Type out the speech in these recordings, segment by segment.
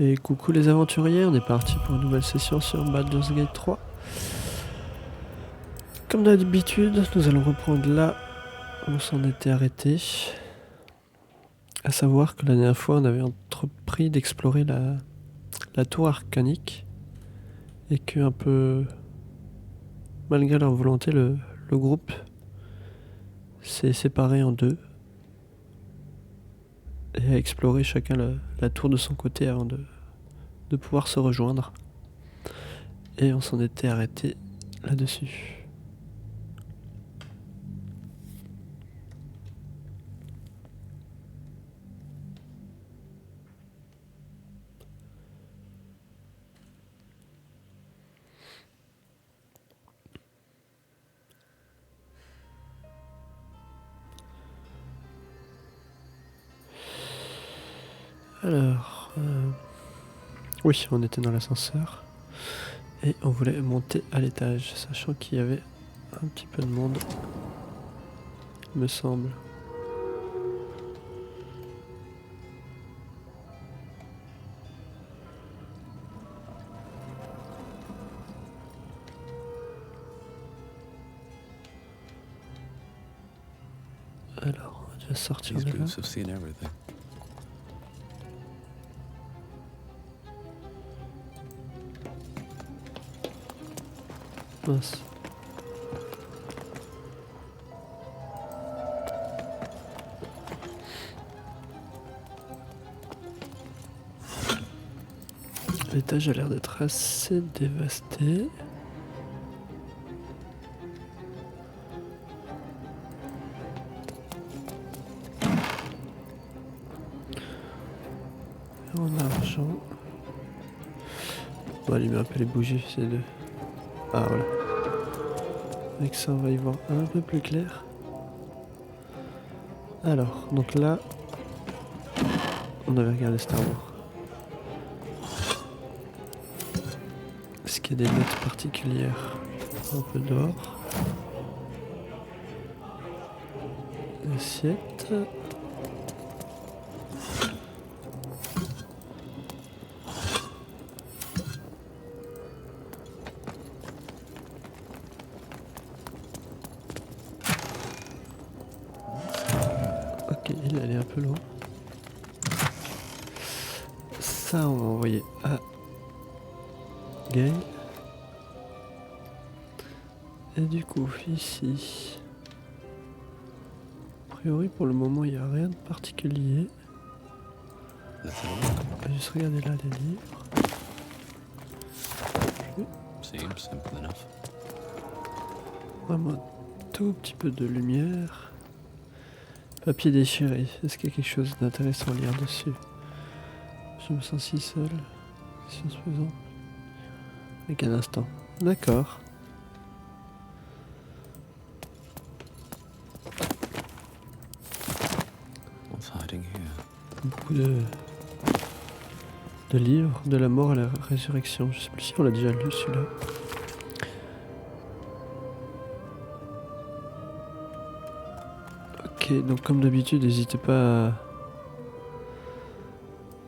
Et coucou les aventuriers, on est parti pour une nouvelle session sur Baldur's Gate 3. Comme d'habitude, nous allons reprendre là où on s'en était arrêté. À savoir que la dernière fois, on avait entrepris d'explorer la tour arcanique. Et que, un peu malgré leur volonté, le groupe s'est séparé en deux. Et a exploré chacun la tour de son côté avant de pouvoir se rejoindre. Et on s'en était arrêté là-dessus. Alors, oui, on était dans l'ascenseur et on voulait monter à l'étage, sachant qu'il y avait un petit peu de monde, me semble. Alors, on va déjà sortir de là. Mince. L'étage a l'air d'être assez dévasté. En argent. On va allumer un peu les bougies, c'est de... Ah voilà. Avec ça, on va y voir un peu plus clair. Alors, donc là, on avait regardé Star Wars. Est-ce qu'il y a des notes particulières? Un peu d'or. Assiette. Ok, il est allé un peu loin. Ça, on va envoyer à Gale. Et du coup, ici, a priori pour le moment il n'y a rien de particulier. On va juste regarder là les livres. Vraiment un tout petit peu de lumière. Papier déchiré, est-ce qu'il y a quelque chose d'intéressant à lire dessus? Je me sens si seul. Science faisant. Avec un instant. D'accord. Beaucoup de livres, de la mort à la résurrection. Je sais plus si on l'a déjà lu celui-là. Ok, donc comme d'habitude, n'hésitez pas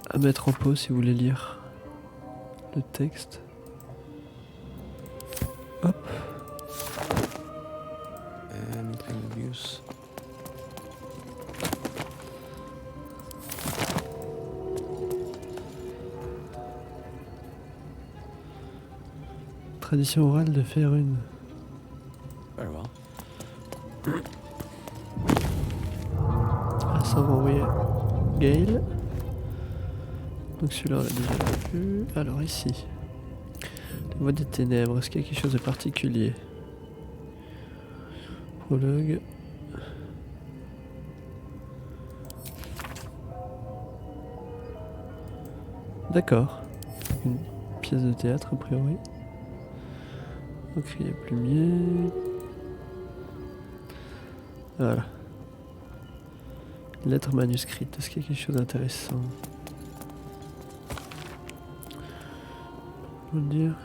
à mettre en pause si vous voulez lire le texte. Hop. Tradition orale de faire une. Ah, ça va envoyer Gale. Donc celui-là on l'a déjà vu. Alors ici. La voix des ténèbres, est-ce qu'il y a quelque chose de particulier? Prologue. D'accord. Une pièce de théâtre a priori. Encrier plumier. Voilà. Lettre manuscrite, est-ce qu'il y a quelque chose d'intéressant? Je veux dire.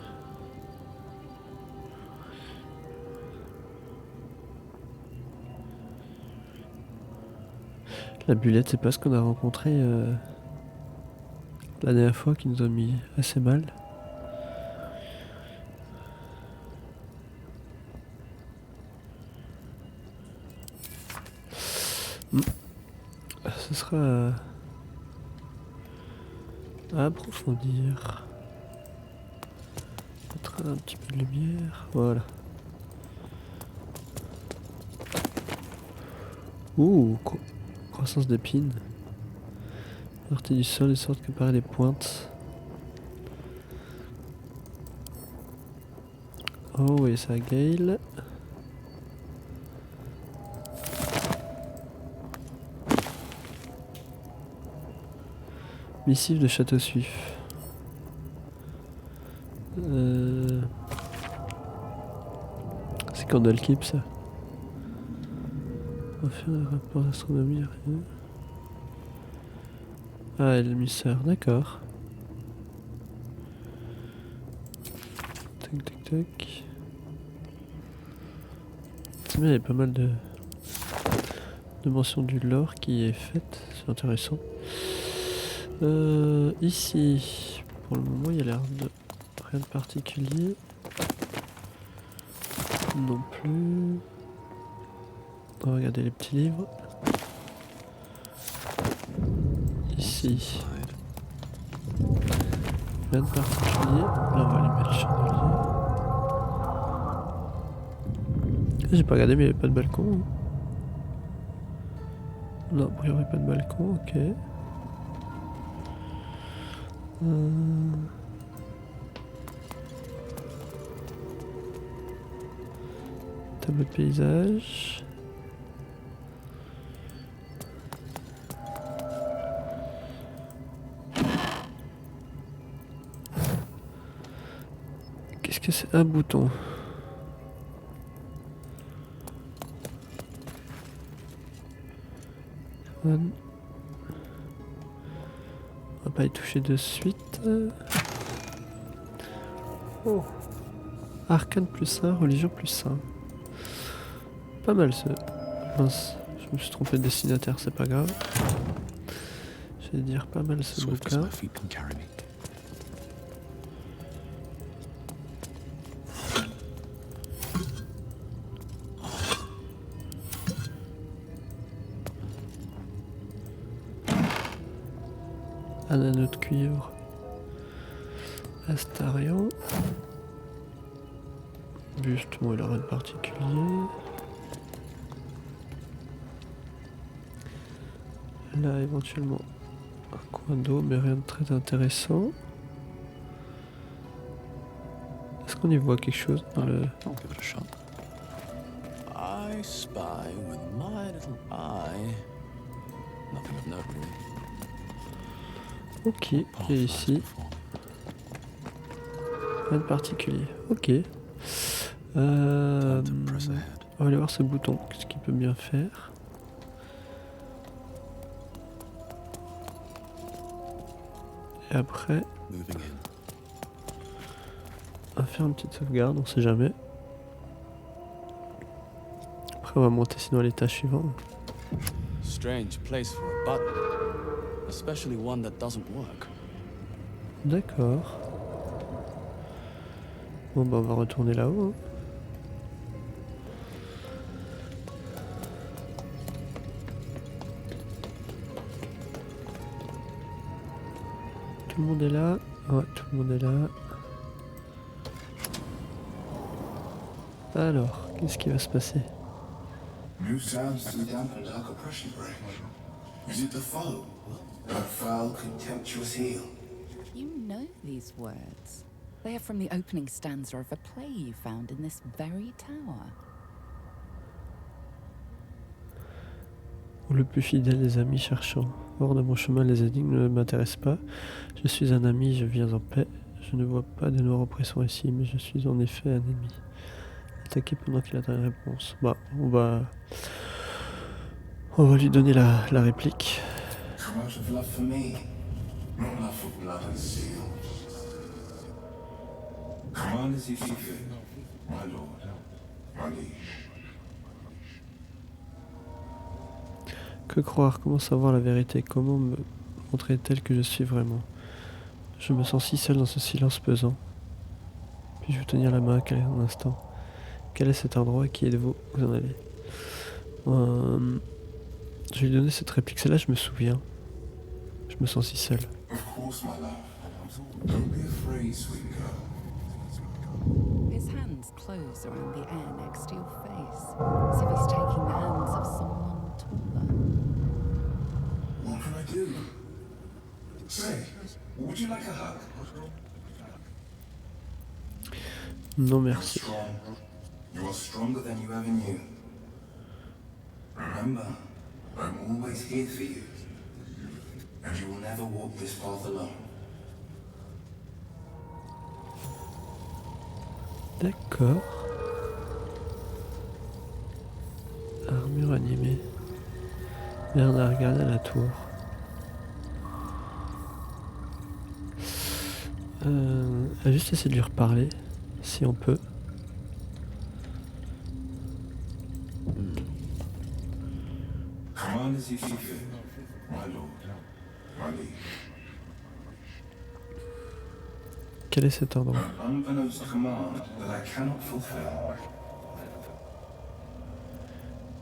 La Bulette, c'est pas ce qu'on a rencontré la dernière fois qui nous a mis assez mal. Ce sera à approfondir. Mettre un petit peu de lumière. Voilà. Ouh, croissance d'épines. Sortie du sol de sorte que paraît les pointes. Oh oui, ça Gale. Missive de Château Suif. C'est Candlekeep ça. On va faire un rapport d'astronomie. Rien. Ah, l'émisseur, d'accord. Tac tac tac. C'est bien, il y a pas mal de mentions du lore qui est faite, c'est intéressant. Ici, pour le moment, il y a l'air de rien de particulier. Non plus. On va regarder les petits livres. Ici. Rien de particulier. Là, on va aller mettre le chandelier. J'ai pas regardé, mais il n'y avait pas de balcon. Non, a priori pas de balcon, ok. Tableau de paysage. Qu'est-ce que c'est? Un bouton. On va pas y toucher de suite. Oh. Arcane plus 1, religion plus 1. Pas mal ce. Mince, je me suis trompé de destinataire, c'est pas grave. Je vais dire pas mal ce bouquin. Un anneau de cuivre. Astarion. Buste, bon, il a rien de particulier. Là, éventuellement, un coin d'eau, mais rien de très intéressant. Est-ce qu'on y voit quelque chose dans le... I spy with my little eye. Nothing of note, really. Ok, et ici, rien de particulier. Ok. On va aller voir ce bouton, qu'est-ce qu'il peut bien faire. Et après, on va faire une petite sauvegarde, on sait jamais. Après on va monter sinon à l'étage suivant. Strange place for a button, especially one that doesn't work. D'accord. Bon bah on va retourner là-haut. Tout le monde est là. Ouais, tout le monde est là. Alors, qu'est-ce qui va se passer? New sounds to dampen dark oppression break. Is it the foe? That foul, contemptuous heel? You know these words. They are from the opening stanza of a play you found in this very tower. Le plus fidèle des amis cherchants. Hors de mon chemin, les énigmes ne m'intéressent pas. Je suis un ami, je viens en paix. Je ne vois pas de noirs oppressants ici, mais je suis en effet un ennemi. Attaquer pendant qu'il attend une réponse. Bah, on va lui donner la réplique. Come out of love for me, not love for blood and steel. Command as you see fit, my lord, my liege. Que croire? Comment savoir la vérité? Comment me montrer tel que je suis vraiment? Je me sens si seul dans ce silence pesant. Puis-je vous tenir la main un instant? Quel est cet endroit? Qui êtes-vous? Vous en allez. Je lui ai donné cette réplique. Celle-là, je me souviens. Je me sens si seul. Of course, my love. Don't be afraid, sweet girl. His hands close around the air next to your face, as if he's taking the hands of someone taller. What can I do? Say, would you like a hug? Non, You're merci. strong. You are stronger than you ever knew. Remember, I'm always here for you. And you will never walk this path alone. D'accord. Armure animée. Bernard, regarde à la tour. On va juste essayer de lui reparler, si on peut. Command as you see fit, my lord, my liege. Quel est cet endroit? An unbeknownst command that I cannot fulfill.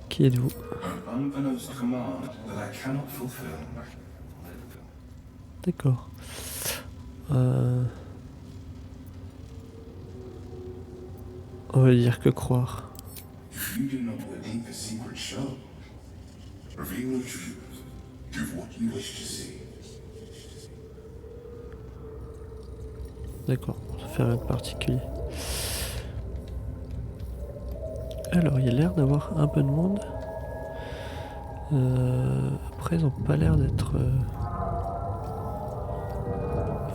Qui êtes-vous? An unbeknownst command that I cannot fulfill. D'accord. On va dire que croire. If you do not your deepest secret show, reveal the truth. Give what you wish to see. D'accord, on va faire un particulier. Alors, il y a l'air d'avoir un peu de monde. Après, ils n'ont pas l'air d'être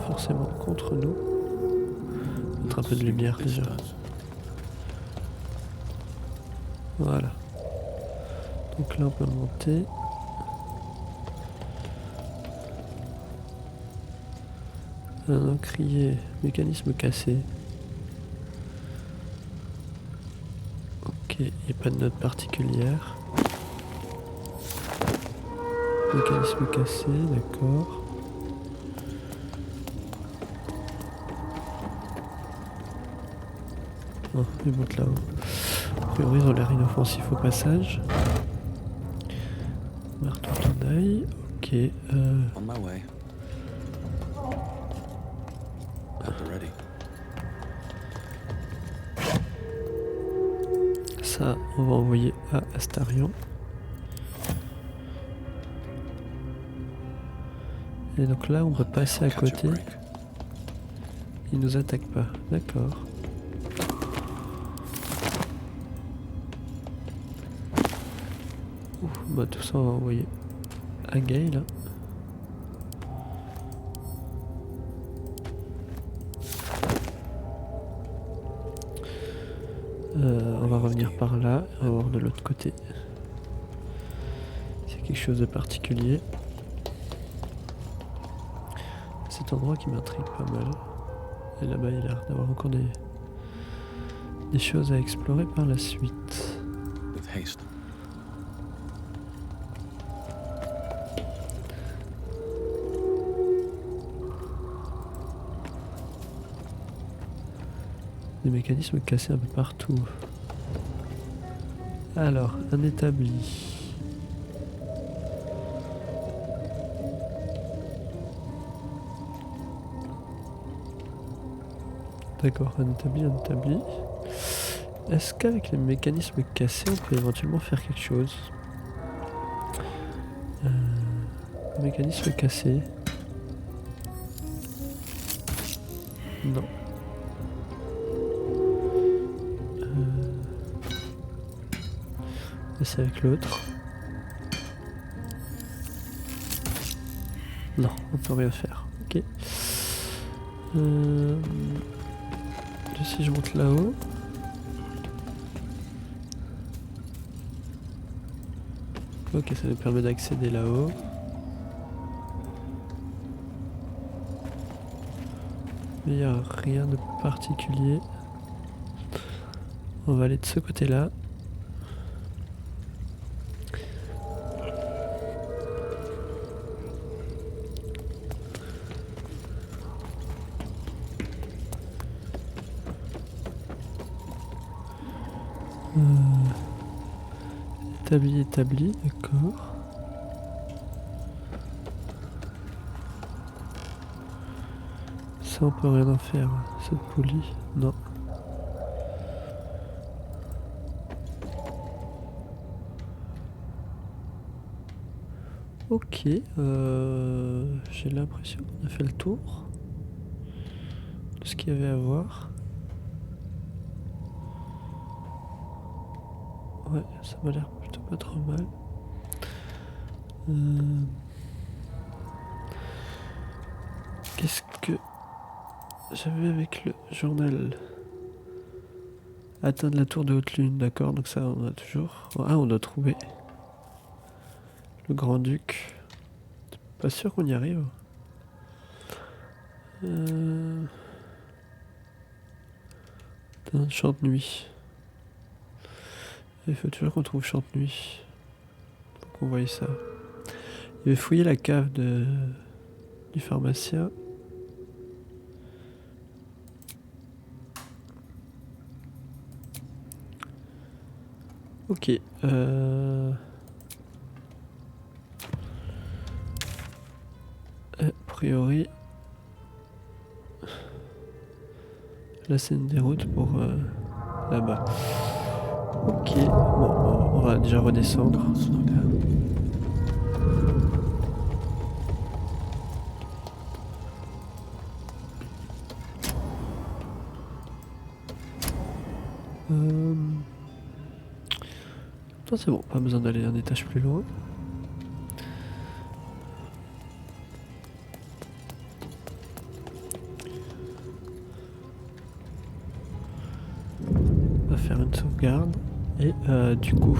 forcément contre nous. Mettre un peu de lumière déjà. Voilà. Donc là, on peut monter. Un encrier, mécanisme cassé. Ok, il n'y a pas de note particulière. Mécanisme cassé, d'accord. Oh, il monte là-haut. A priori, ils ont l'air inoffensifs au passage. Marteau tenaille, ok. On my way. At the ready. Ça, on va envoyer à Astarion. Et donc là, on peut passer à Catch a côté. break. Il nous attaque pas, d'accord. Ouf, bah tout ça, on va envoyer à Gay là. On va revenir par là, on va voir de l'autre côté. C'est quelque chose de particulier. Cet endroit qui m'intrigue pas mal. Et là-bas, il a l'air d'avoir encore des choses à explorer par la suite. With haste. Des mécanismes cassés un peu partout. Alors, un établi. D'accord, un établi. Est-ce qu'avec les mécanismes cassés, on peut éventuellement faire quelque chose? Mécanisme cassé. Non. C'est avec l'autre. Non, on peut rien faire. Ok. Si je monte là-haut. Ok, ça nous permet d'accéder là-haut. Mais il n'y a rien de particulier. On va aller de ce côté-là. Établi, d'accord. Ça on peut rien en faire, cette poulie, non. Ok, j'ai l'impression qu'on a fait le tour de ce qu'il y avait à voir. Ouais, ça m'a l'air plutôt pas trop mal. Qu'est-ce que j'avais avec le journal? Atteindre la tour de haute lune, d'accord, donc ça on a toujours. Ah, on doit trouver le grand-duc. Pas sûr qu'on y arrive. Chante-nuit. Il faut toujours qu'on trouve Chante-nuit. Faut qu'on voie ça. Il va fouiller la cave du pharmacien. Ok. A priori, là c'est une déroute pour là-bas. Ok. Bon, on va déjà redescendre. Slow down. Non, c'est bon, pas besoin d'aller un étage plus loin. On va faire une sauvegarde. Et du coup,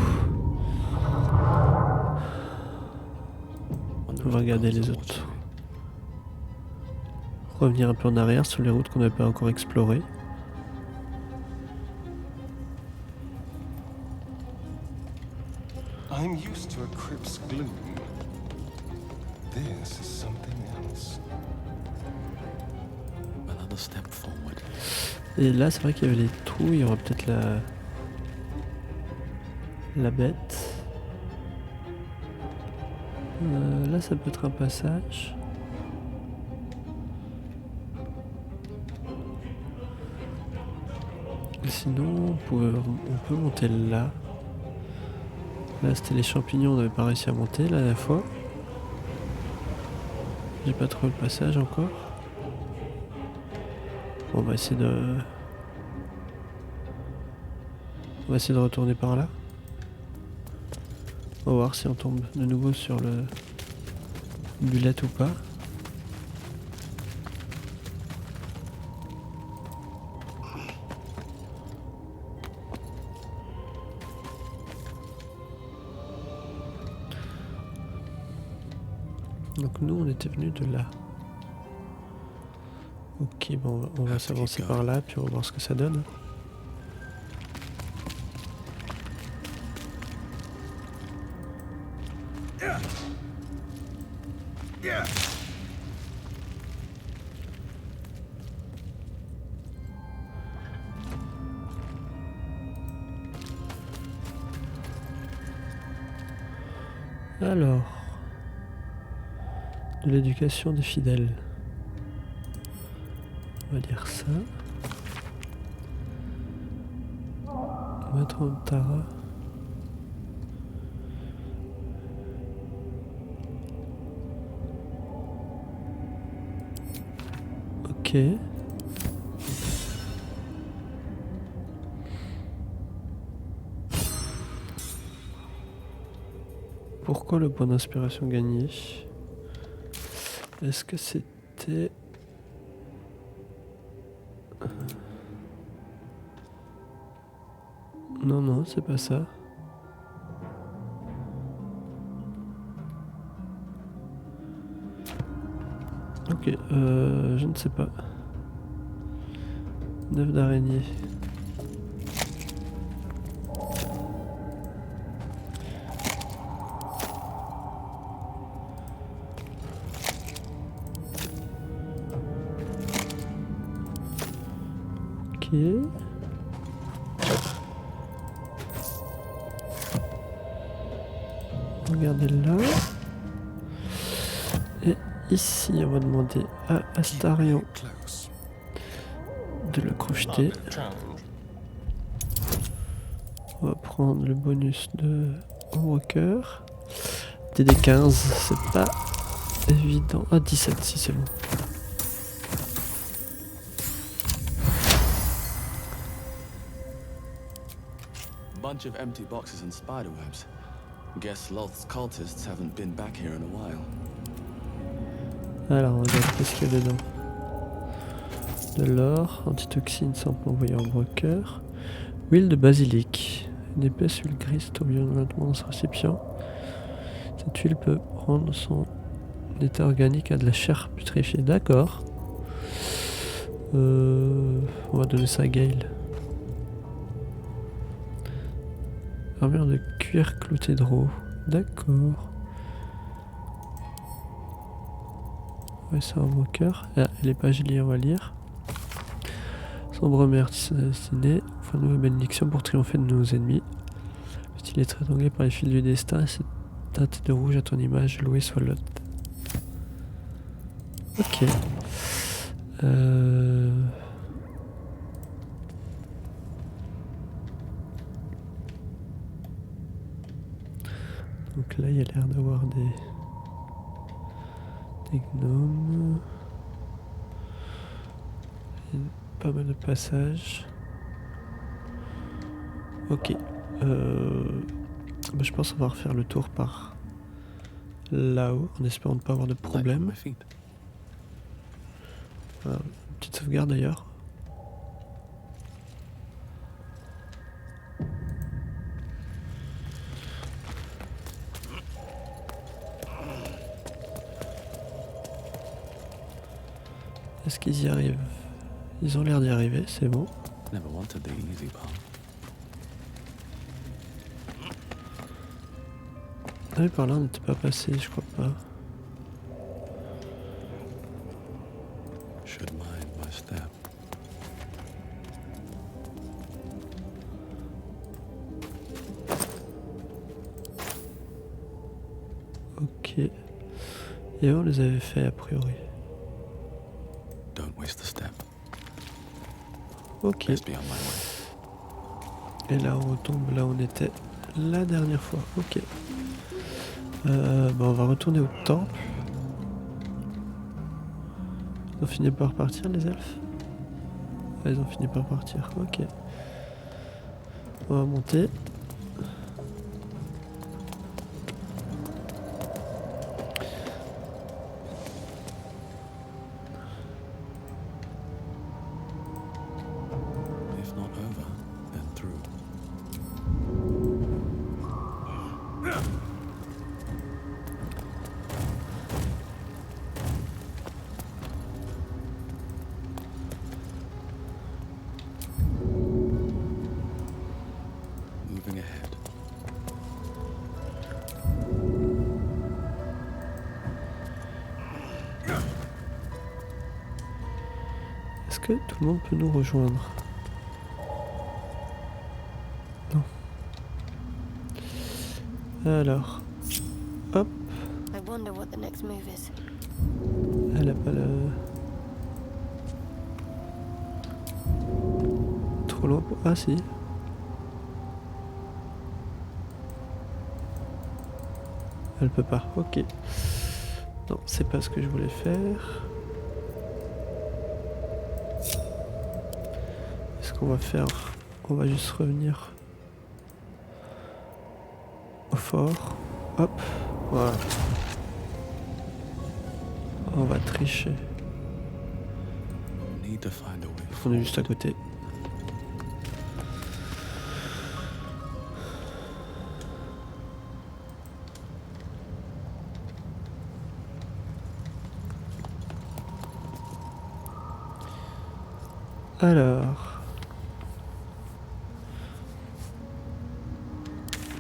on va regarder les autres. Revenir un peu en arrière sur les routes qu'on n'avait pas encore explorées. I'm used to a crypt's gloom. This is something else. Another step forward. Et là, c'est vrai qu'il y avait les trous, il y aura peut-être la bête. Là, ça peut être un passage. Et sinon, on peut monter là. Là, c'était les champignons, on n'avait pas réussi à monter la dernière fois. J'ai pas trouvé le passage encore. Bon, on va essayer de retourner par là. On va voir si on tombe de nouveau sur le bullet ou pas. Donc nous on était venus de là. Ok, bon on va s'avancer par là puis on va voir ce que ça donne. Alors, de l'éducation des fidèles. On va dire ça. Maître Antara. Ok. Pourquoi le point d'inspiration gagné? Est-ce que c'était... Non, non, c'est pas ça. Ok, je ne sais pas. 9 d'araignée. Ok. Regardez là. Et ici, on va demander à Astarion Close. de le crocheter. Challenge. On va prendre le bonus de Walker. TD15, c'est pas évident. Ah, 17, si c'est bon. Bunch of empty boxes and spiderwebs. Guess Loth's cultists haven't been back here in a while. Alors, on regarde qu'est-ce qu'il y a dedans. De l'or, antitoxine, sample envoyé en broker. Huile de basilic. Une épaisse huile grise tombe violemment dans ce récipient. Cette huile peut rendre son état organique à de la chair putréfiée. D'accord. On va donner ça à Gale. Armure de cuir clouté de roue. D'accord. Ouais, c'est un broker. Ah, les pages liées, on va lire. Sombre mère destinée. Enfin, nouvelle bénédiction pour triompher de nos ennemis. Peut-il être étranglé par les fils du destin et cette teinte de rouge à ton image, loué soit l'autre. Ok. Donc là, il y a l'air d'avoir des gnomes. Il y a pas mal de passages. Ok. Bah, je pense qu'on va refaire le tour par là-haut, en espérant ne pas avoir de Light on problème. my feet. Voilà, petite sauvegarde d'ailleurs. Est-ce qu'ils y arrivent? Ils ont l'air d'y arriver, c'est bon. Never wanted the easy path. Ah oui, par là on n'était pas passé, je crois pas. Should mind my step. Ok. Et on les avait fait a priori. Don't waste the step. Ok. Best be on my way. Et là on retombe là où on était la dernière fois. Ok. Bah on va retourner au temple. Ils ont fini par partir les elfes? Ah, ils ont fini par partir. Ok. On va monter. If not over, then through. Moving ahead. Est-ce que tout le monde peut nous rejoindre? Non. Alors. Hop. I wonder what the next move is. Elle a pas le... Trop loin pour... Ah si. Elle peut pas, ok. Non, c'est pas ce que je voulais faire. Est-ce qu'on va faire... On va juste revenir au fort. Hop, voilà. On va tricher. Need to find a way On est juste à côté. Alors.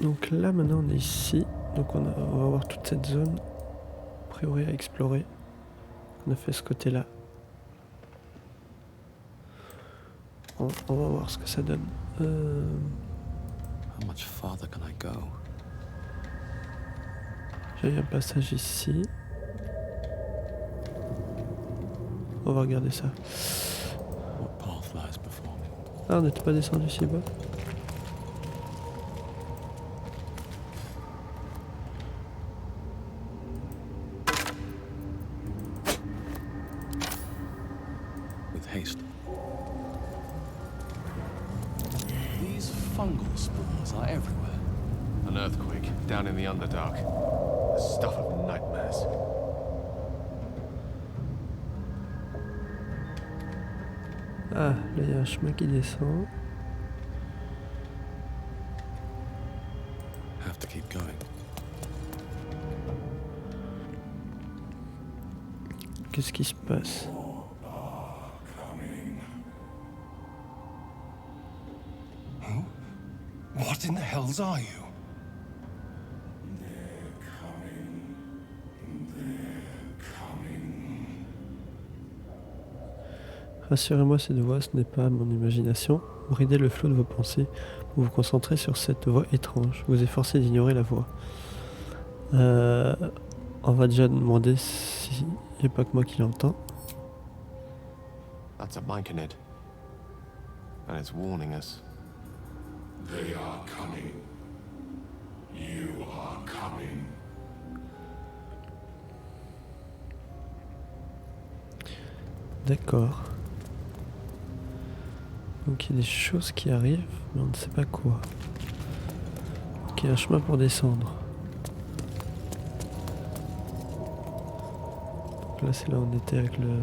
Donc là maintenant on est ici. Donc on va avoir toute cette zone a priori à explorer. On a fait ce côté là. On va voir ce que ça donne. How much farther can I go? J'ai un passage ici. On va regarder ça. What path lies before me? Ah, on n'était pas descendu si bas. With haste. These fungal spores are everywhere. An earthquake down in the Underdark. The stuff of nightmares. Ah, là il y a un chemin qui descend. Have to keep going. Qu'est-ce qui se passe? What in the hells are you? Rassurez-moi, cette voix, ce n'est pas mon imagination. Bridez le flot de vos pensées. Vous vous concentrez sur cette voix étrange. Vous efforcez d'ignorer la voix. On va déjà demander s'il n'y a pas que moi qui l'entends. That's a Myconid. And it's warning us. They are coming. You are coming. D'accord. Donc il y a des choses qui arrivent, mais on ne sait pas quoi. Ok, un chemin pour descendre. Donc là c'est là où on était avec le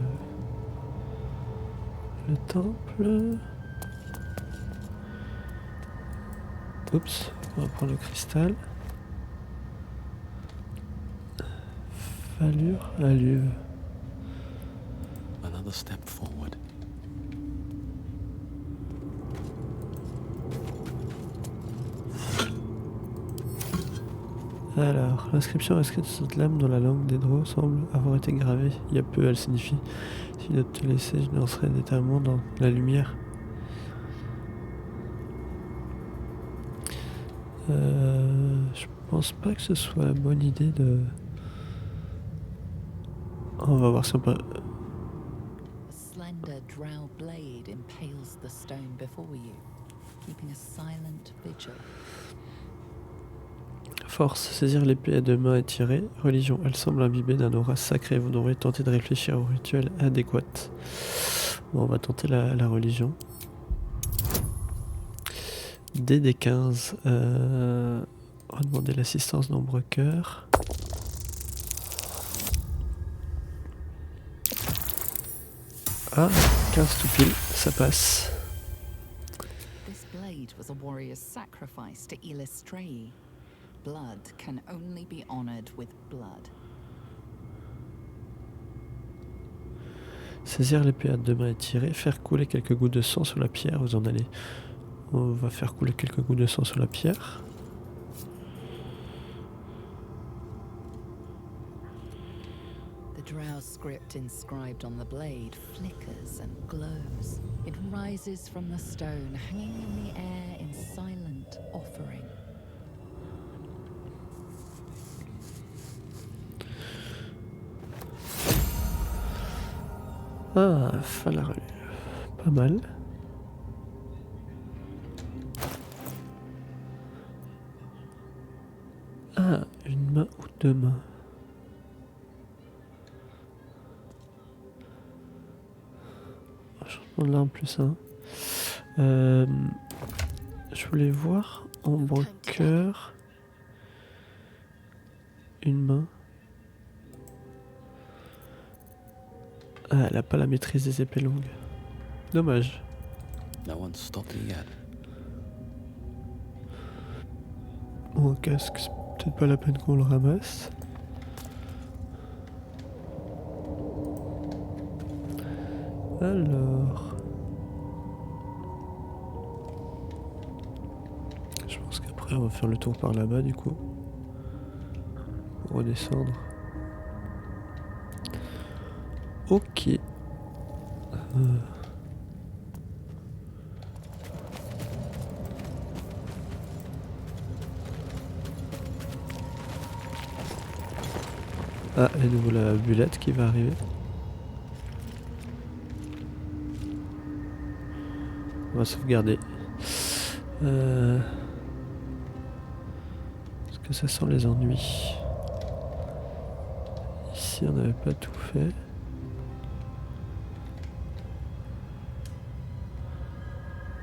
temple. Oups, on va prendre le cristal. Fallure, alluve. Another step forward. Alors, l'inscription inscrite sur cette lame dans la langue des Drow semble avoir été gravée il y a peu. Elle signifie: si je te laissais, je danserais éternellement dans la lumière. Je pense pas que ce soit la bonne idée de... On va voir si on peut... A slender drow blade impales the stone before you, keeping a silent vigil. Force, saisir l'épée à deux mains et tirer. Religion, elle semble imbibée d'un aura sacré. Vous devrez tenter de réfléchir au rituel adéquat. Bon, on va tenter la religion. DD15. On va demander l'assistance d'Ombre Cœur. Ah, 15 tout pile, ça passe. This blade was a warrior's sacrifice to Illustray. Blood can only be honored with blood. Saisir l'épée à deux mains et tirer. Faire couler quelques gouttes de sang sur la pierre. Vous en allez. On va faire couler quelques gouttes de sang sur la pierre. The drow script inscribed on the blade flickers and glows. It rises from the stone, hanging in the air in silent offering. Ah, Falaru. Pas mal. Ah, une main ou deux mains. Changement de l'arme plus un. Je voulais voir Ombre Cœur. Une main. Ah, elle a pas la maîtrise des épées longues. Dommage. No one's stopped me yet. Bon, un casque, c'est peut-être pas la peine qu'on le ramasse. Alors... Je pense qu'après on va faire le tour par là-bas du coup. Pour redescendre. Ok. Ah, et nouveau la bulette qui va arriver. On va sauvegarder. Parce que ça sent les ennuis. Ici on n'avait pas tout fait.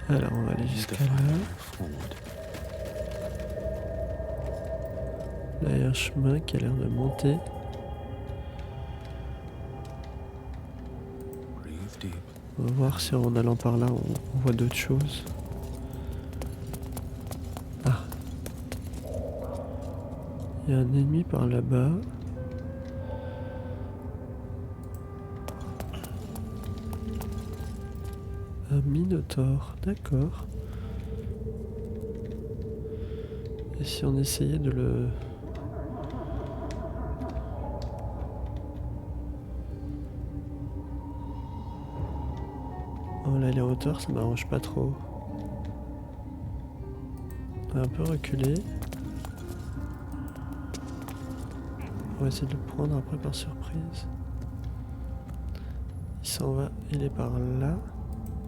Alors on va aller jusqu'à là. Là il y a un chemin qui a l'air de monter. On va voir si en allant par là on voit d'autres choses. Ah. Il y a un ennemi par là-bas. Un minotaure, d'accord. Et si on essayait de le... Oh là, les hauteurs, ça m'arrange pas trop. On va un peu reculer. On va essayer de le prendre après par surprise. Il s'en va, il est par là.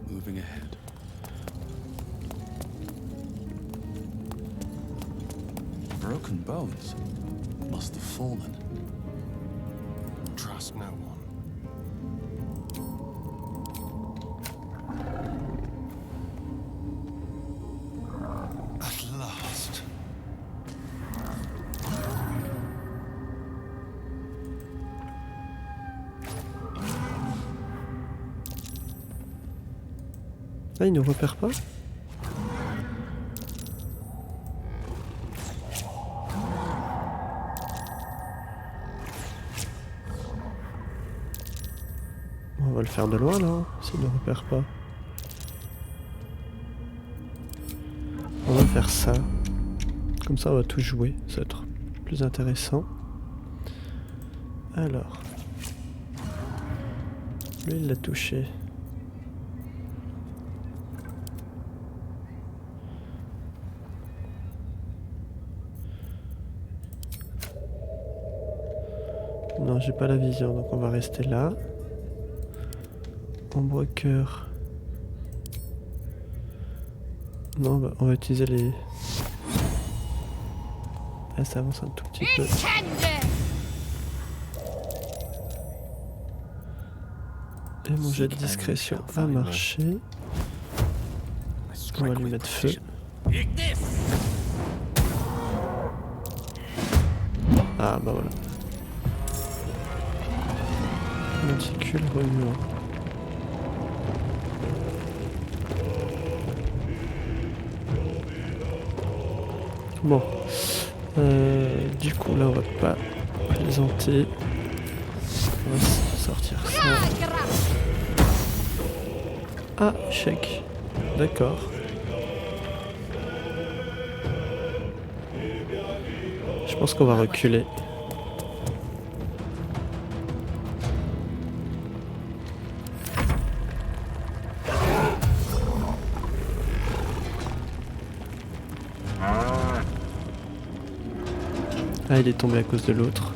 Moving ahead. Broken bones must have fallen. Trust no one. At last. Ah, il ne repère pas? On va le faire de loin là, hein, s'il ne repère pas. On va faire ça. Comme ça on va tout jouer, ça va être plus intéressant. Alors. Lui il l'a touché. Non, j'ai pas la vision, donc on va rester là. Ombre cœur. Non, on va utiliser les... Ah, ça avance un tout petit peu. Et mon jet de discrétion a marché. On va lui mettre feu. Ah bah voilà. Monticule remuant. Bon. Du coup là on va pas plaisanter. On va sortir ça. Ah, échec. D'accord. Je pense qu'on va reculer. Ah, il est tombé à cause de l'autre.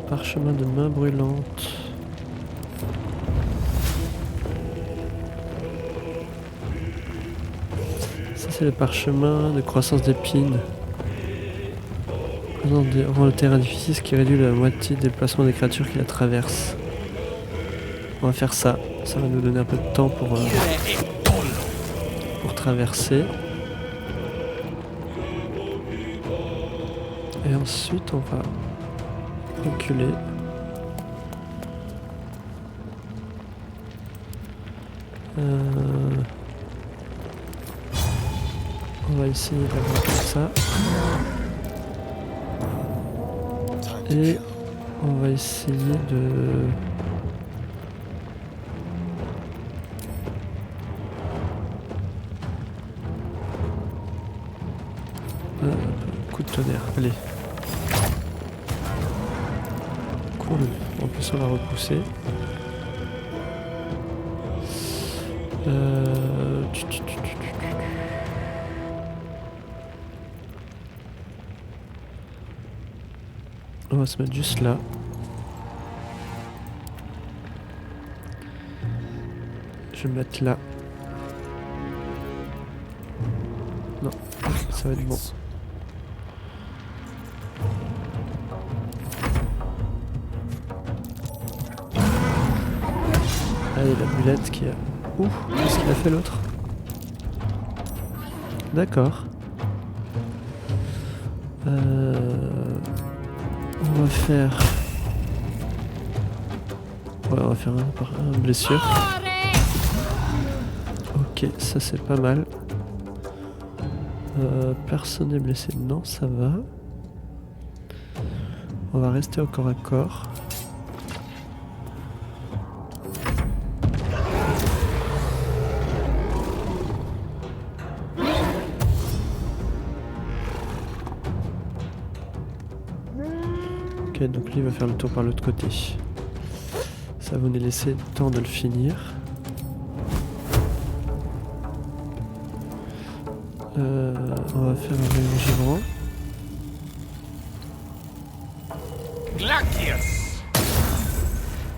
Parchemin de main brûlante. Ça c'est le parchemin de croissance d'épines. Rend le terrain difficile, ce qui réduit la moitié des déplacements des créatures qui la traversent. On va faire ça. Ça va nous donner un peu de temps pour traverser. Et ensuite on va reculer. On va essayer d'avoir comme ça. Et on va essayer de... coup de tonnerre, allez. Cool, en plus on va repousser. On va se mettre juste là. Je vais me mettre là. Non, ça va être bon. Allez, l'amulette qui a... Ouh, qu'est-ce qu'il a fait l'autre? D'accord. On va faire... Ouais, on va faire un blessure. Ok, ça c'est pas mal. Personne n'est blessé. Non, ça va. On va rester au corps à corps. Ok, donc lui va faire le tour par l'autre côté. Ça va nous laisser le temps de le finir. On va faire un rayon givrant.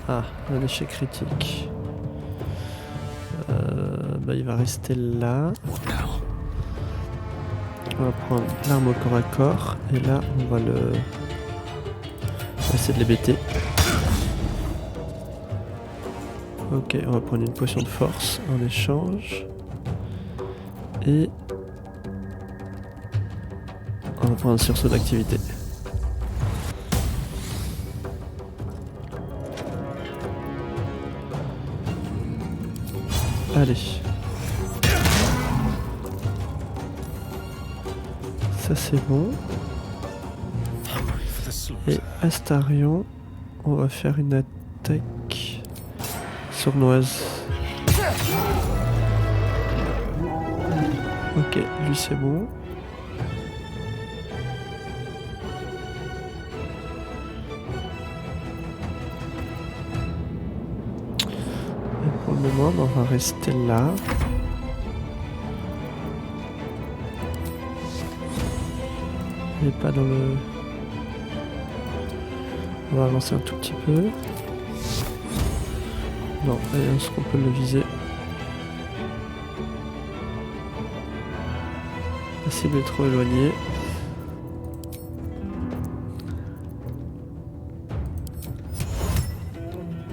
Ah, un échec critique. Il va rester là. On va prendre l'arme au corps à corps. Et là, on va essayer de les bêter. Ok, on va prendre une potion de force en échange. Et... on va prendre un sursaut d'activité. Allez. Ça c'est bon. Et Astarion, on va faire une attaque sournoise. Ok, lui c'est bon. Pour le moment, on va rester là. Il n'est pas dans le... On va avancer un tout petit peu. Non, est-ce qu'on peut le viser? La cible est trop éloignée.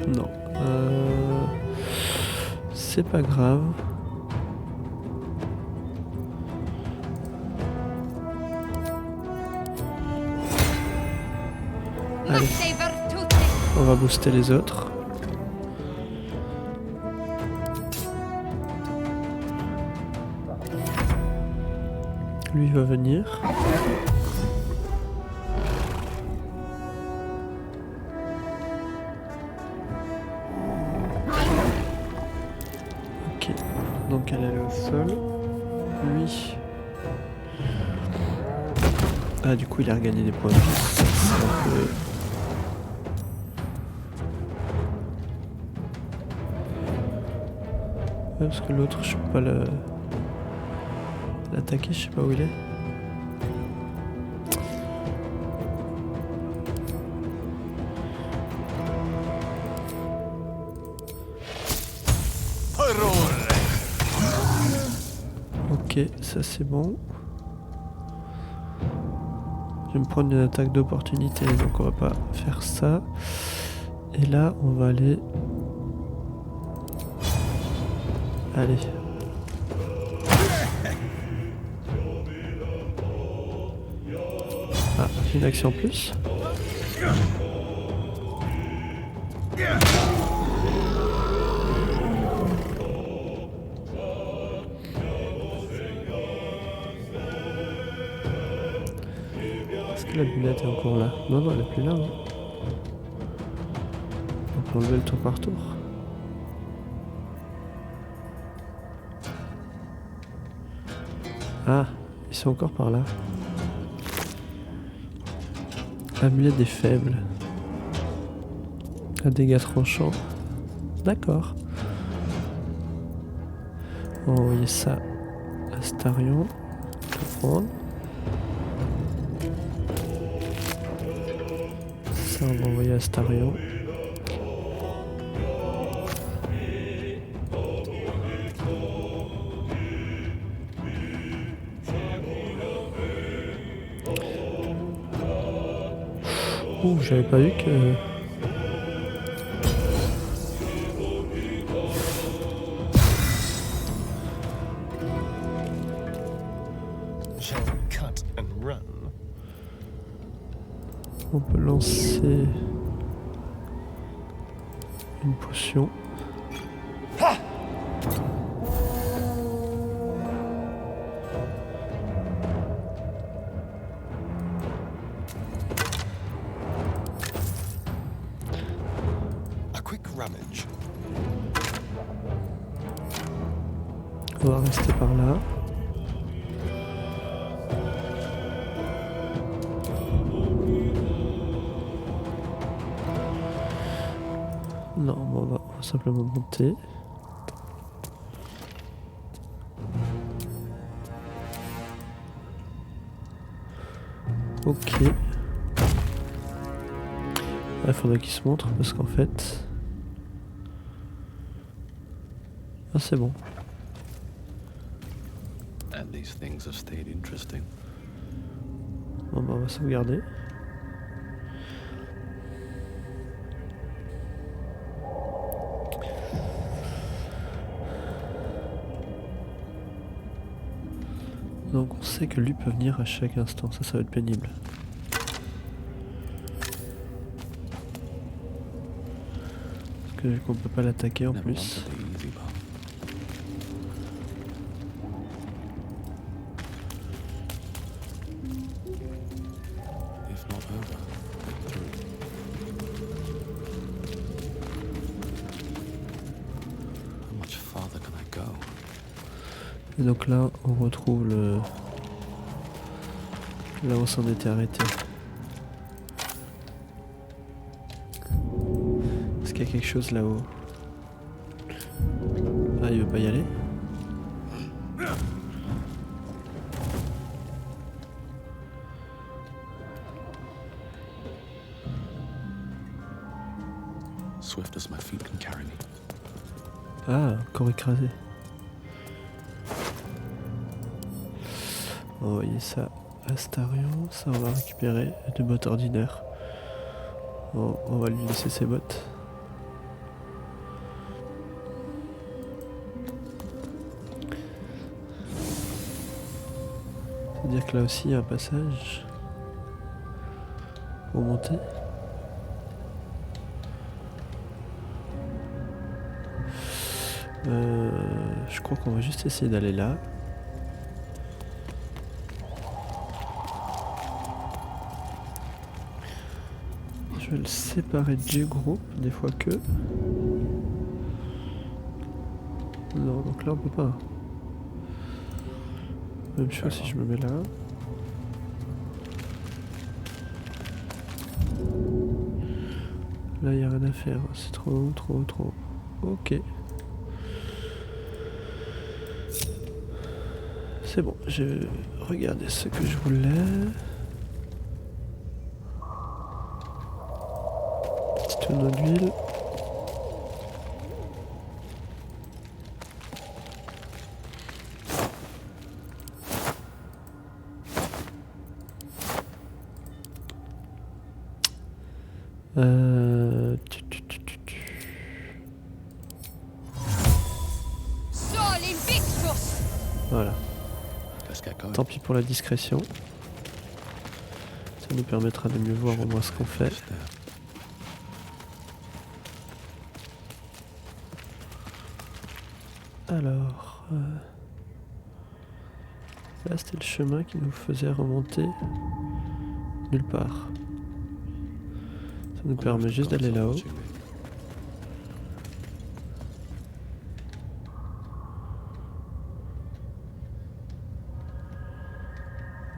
Non. C'est pas grave. Allez. On va booster les autres. Lui va venir. Ok. Donc elle est au sol. Lui. Ah du coup il a regagné des points de vie. C'est un peu... Ouais, parce que l'autre je peux pas l'attaquer, je sais pas où il est. Ok, ça c'est bon. Je vais me prendre une attaque d'opportunité, donc on va pas faire ça. Et là, on va aller... Allez. Ah, une action en plus. Est-ce que la lunette est encore là? Non, non, elle est plus là. Hein. On peut enlever le tour par tour. Ah, ils sont encore par là. Amulette des faibles. Un dégât tranchant. D'accord. On va envoyer ça à Astarion. On va prendre. Ça, on va envoyer Astarion. Ouh, j'avais pas vu que... Shall we cut and run? On peut lancer une potion. A quick rummage. On va rester par là. Non, bon, on va simplement monter. Ok. Il faudrait qu'il se montre parce qu'en fait... Ah, c'est bon. And these things have stayed interesting. Bon, bah, on va sauvegarder. Donc on sait que lui peut venir à chaque instant, ça va être pénible. Parce que vu qu'on peut pas l'attaquer en Never plus. wanted the easy path. If not over, through. How much farther can I go? Et donc là on retrouve le... Là où on s'en était arrêté. Est-ce qu'il y a quelque chose là-haut? Ah, il veut pas y aller? Swift as my feet can carry me. Ah, encore écrasé. On va envoyer ça à Astarion, ça on va récupérer deux bottes ordinaires. On va lui laisser ses bottes. C'est-à-dire que là aussi il y a un passage pour monter. Je crois qu'on va juste essayer d'aller là. Je vais le séparer du groupe, des fois que... Non, donc là on peut pas. Même chose si je me mets là. Là il n'y a rien à faire, c'est trop. Ok. C'est bon, j'ai regardé ce que je voulais. Petit tonneau d'huile. Voilà. Let's get going. Tant pis pour la discrétion. Ça nous permettra de mieux voir au moins ce qu'on fait. Just there. Alors... Là c'était le chemin qui nous faisait remonter nulle part. Ça nous permet juste d'aller là-haut.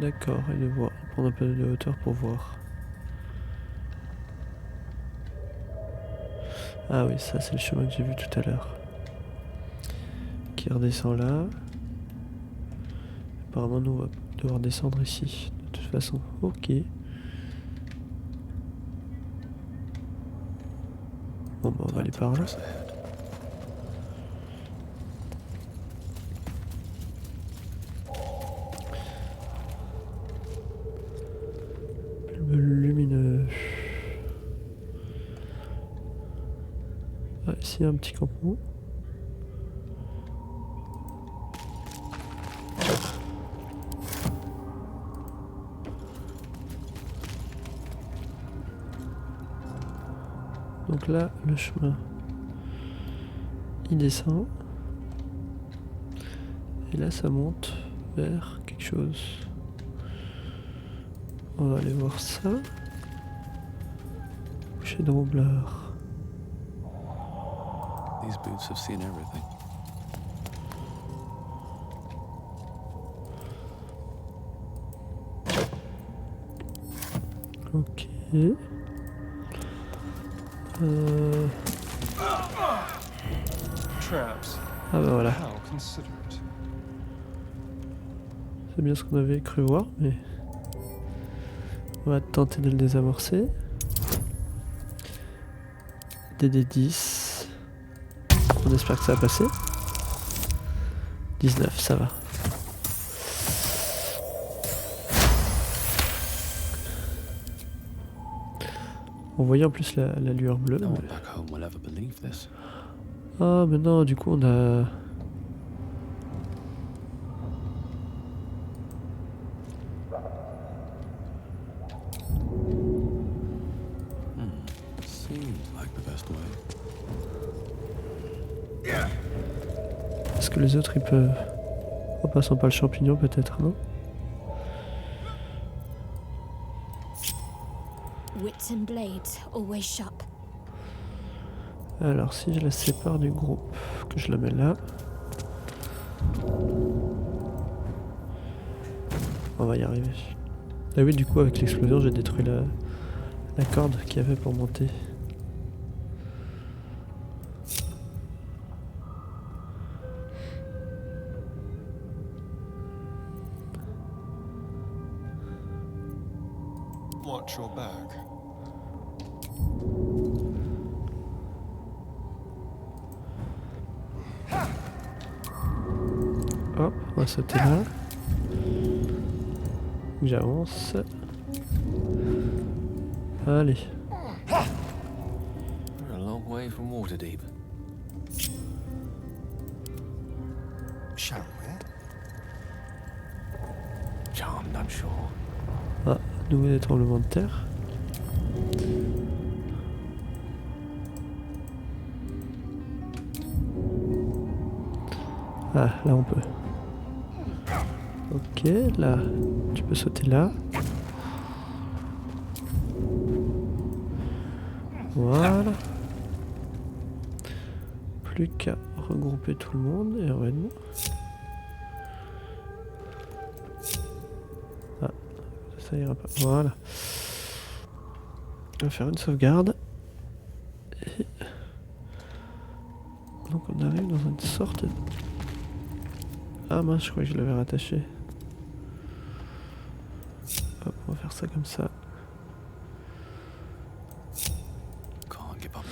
D'accord, et de voir, prendre un peu de hauteur pour voir. Ah oui, ça c'est le chemin que j'ai vu tout à l'heure. Qui redescend là. Apparemment nous on va devoir descendre ici, de toute façon. Ok. Bon bah on va aller par là. Press ahead. Bulbe lumineux. Ah, ici il y a un petit campement. Donc là, le chemin, il descend. Et là, ça monte vers quelque chose. On va aller voir ça. Chez de roublard. These boots have seen everything. Ok. Traps. Ah bah voilà. How considerate. C'est bien ce qu'on avait cru voir, mais on va tenter de le désamorcer. DD10. On espère que ça va passer. 19, ça va. On voyait en plus la lueur bleue. No one mais- back home will ever believe this. Ah mais non, du coup on a... Seems like the best way. Est-ce que les autres ils peuvent... En passant par le champignon peut-être, non? Wits and blades, always sharp. Alors si je la sépare du groupe, que je la mets là... On va y arriver. Ah oui, du coup avec l'explosion j'ai détruit la corde qu'il y avait pour monter. Watch your back. Hop, on va sauter là. J'avance. Allez. We're a long way from Waterdeep. Shall we? Charmed, I'm sure. Ah, nouveau des tremblements de terre. Ah, là on peut. Ok, là, tu peux sauter là. Voilà. Plus qu'à regrouper tout le monde et revenir. Ah, ça ira pas. Voilà. On va faire une sauvegarde. Et... Donc on arrive dans une sorte de... Ah mince, je croyais que je l'avais rattaché. Hop, on va faire ça comme ça. Can't give up now.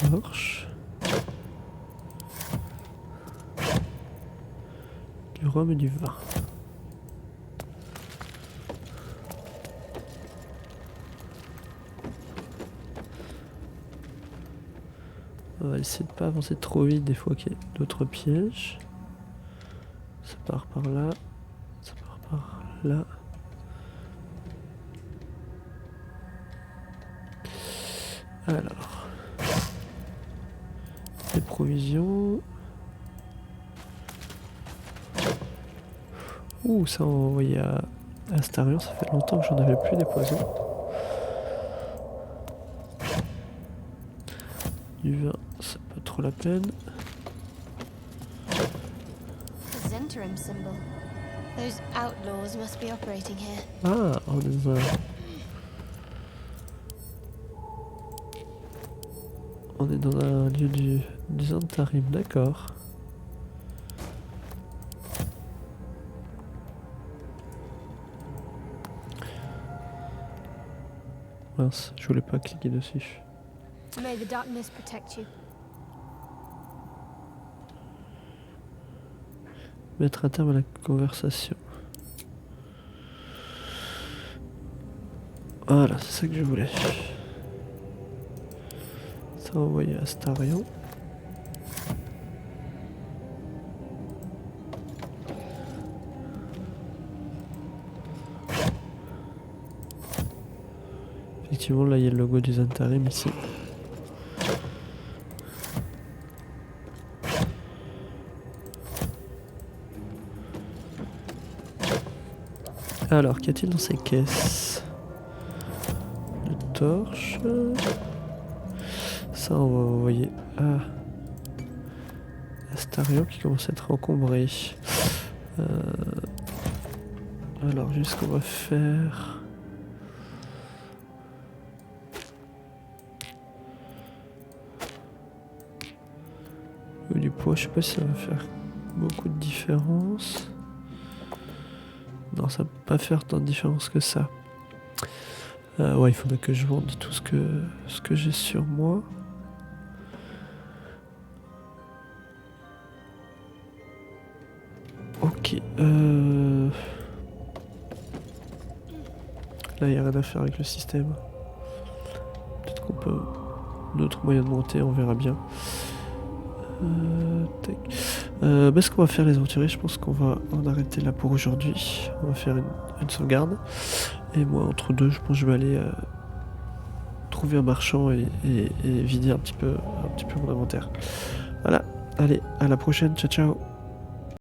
Torche. Du rhum et du vin. On va essayer de pas avancer trop vite des fois qu'il y a d'autres pièges. Ça part par là. Ça part par là. Alors. Les provisions. Ouh, ça on va envoyer à Astarion, ça fait longtemps que j'en avais plus des poisons. Du vin, c'est pas trop la peine. The Zentarum symbol. Those outlaws must be operating here. Ah, on est dans un... On est dans un lieu du Zhentarim, d'accord. Mince, je voulais pas cliquer dessus. May the darkness protect you. Mettre un terme à la conversation. Voilà, c'est ça que je voulais. Ça va envoyer à Astarion. Effectivement, là il y a le logo du Zhentarim ici. Alors, qu'y a-t-il dans ces caisses? Une torche. Ça, on va envoyer à Astarion qui commence à être encombré. Alors, juste ce qu'on va faire. Du poids, je sais pas si ça va faire beaucoup de différence. Non, ça va pas faire tant de différence que ça. Ouais, il faudrait que je vende tout ce que j'ai sur moi. Ok. Là, il n'y a rien à faire avec le système. Peut-être qu'on peut... D'autres moyens de monter, on verra bien. Ce qu'on va faire les aventuriers, je pense qu'on va en arrêter là pour aujourd'hui. On va faire une sauvegarde. Et moi, entre deux, je pense que je vais aller trouver un marchand et vider un petit peu mon inventaire. Voilà, allez, à la prochaine, ciao ciao.